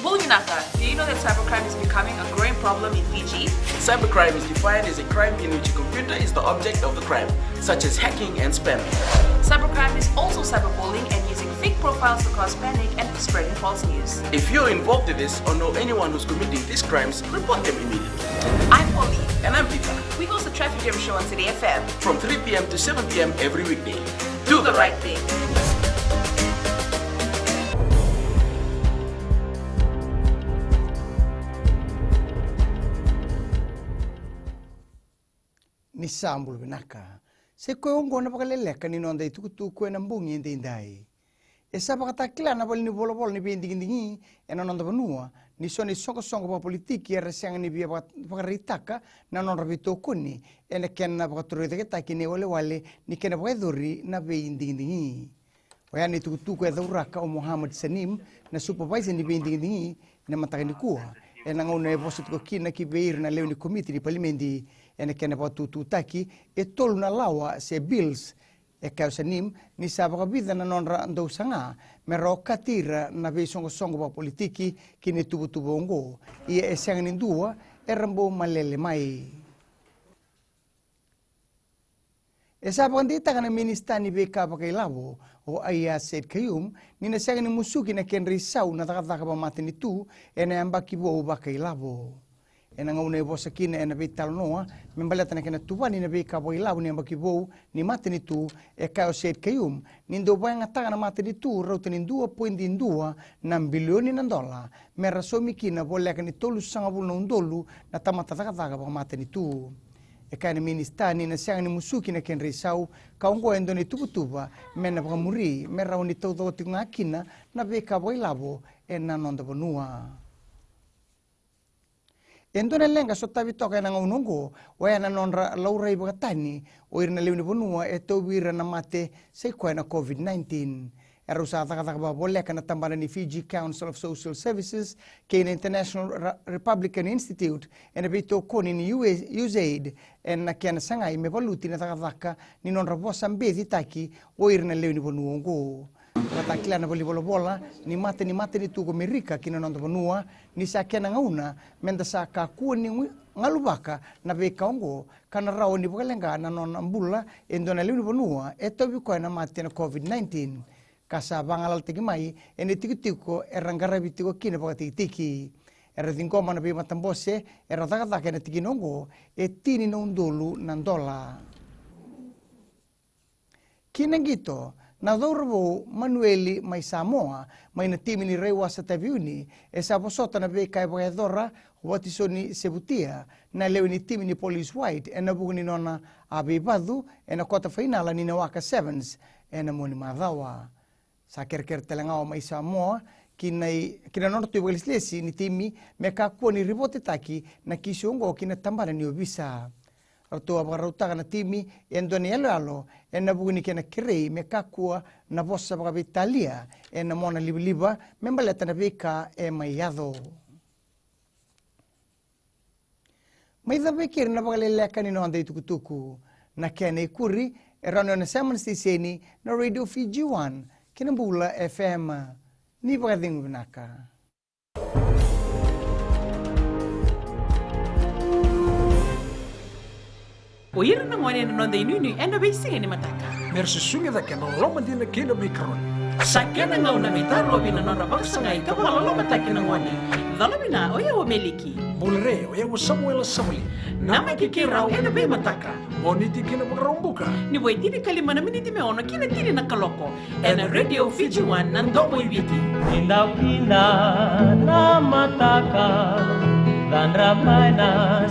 Buljinaka, do you know that cybercrime is becoming a growing problem in Fiji? Cybercrime is defined as a crime in which a computer is the object of the crime, such as hacking and spamming. Cybercrime is also cyberbullying and using fake profiles to cause panic and spreading false news. If you're involved in this or know anyone who's committing these crimes, report them immediately. I'm Polly. And I'm Peter. We host the Traffic Jam Show on City FM. From 3 p.m. to 7 p.m. every weekday. Do the right thing. Ni sambul binaka. Se koe ongo na Vakaleleka ni nonda i tukutu koe na mbungi ente indai. E sa pakatakila na bali ni bolo ni bindingi e na nonda vanua ni soni songo pa politiki e resianga ni bia pakaritaka na nonda vito kuni e na kena pakatoroita ke taki ne wale ni kena pakadori na bindingi. Waya ni tukutu koe dhauraka o Muhammad Sanim na supervisor ni bindingi na matakani kuha. E na ngauna e vosa tuko kina ki veir na leo ni komiti ni palimendi ene kena pa tutaki e tolu na lawa se bills e kau sanim ni sabaka vida na nonra andau sanga me ro katira na ve songo pa politiki kini tubu ongo ia e sanga nindua e rambo malele mai e sabaka ndita kana ministani ve ka pa lavo o aia said kayum ni na sanga ni musuki na kenri sau na taka pa matini tu ene ambaki bo ba kai lavo e na ngaune vosa kina e na vei talonoa, me mbaleta na kena tuwani na vei ka boi lau ni ambaki vou ni matini tu e kao seet kayum, ni ndo vai ngataga na matini tu rauta ni 2.2 na bilioni na dola, me rasomi kina vo leka ni tolu sangavul na undolu na tamatataka pa matini tu. E kai na ministani na siang ni musuki na ken risau, kaungo endo ni tuputupa, me na pakamuri, me rau ni tautauti ngā kina na vei ka boi lavo e na nonda vanua. Endo na lenga so tavi toka na ngaunongo wa na nonra laura iba tani o irna leuni bonua e tobira na mate se ko na COVID-19 era usata kata ba boleka na tambana ni Fiji Council of Social Services ke na International Republican Institute e na bito koni ni USAID e na kiana sangai me valuti na takataka ni nonra vosa mbezi taki o irna leuni bonuongo. Watakila na bola ni mate ni tuko Amerika kina nonda vanua ni sa kena ngauna menda sa ka kuani ngalubaka na ve kaongo kana rao ni Vakaleleka na nona mbula endona liuni vanua e tobi ko na mate na COVID-19 kasa bangalal tiki mai ene tikitiko erangara bitiko kina pakatiki era tingoma na be matambose era takataka na tikinongo e tini na undolu na dola kina ngito na dorbo Manueli mai Samoa mai na timi ni rewa sa taviuni e sa posota na vei kai dora wati soni sebutia na leo ni timi ni Police White e na bugu ni nona abibadu e na kota finala ni na waka sevens e na moni madawa sa kerker telangao mai Samoa kina nona tu lesi ni timi me ka ni ribote taki na kisiongo kina tambana ni obisa Rautua wakautaga na timi e ndoni alo e na buguni kena kirei me kakua na vosa wakavitalia e na mona liba me mbaleta na vika e maiado. Maitha vekiri na Vakaleleka ni noanda itukutuku na kena ikuri e rano na Simon Stiseni na Radio Fiji 1 kina mbula FM ni wakadhingu vinaka. O ira na ngone na nonda inuni ena beisinga ni mataka. Mersi sunga da kena loma dina kena mikron. Sa kena ngauna mitaro bina nona baksa ika wala loma taki na ngone. Dhala bina oya o meliki. Bulre oya o Samuel Samuli. Nama kikirau ena be mataka. Boniti kena makarombuka. Ni wai tiri kalima na miniti me ono kina tiri na kaloko. Ena Radio Fiji 1 na ndomo ibiti. Indaw kina na mataka dan ramay na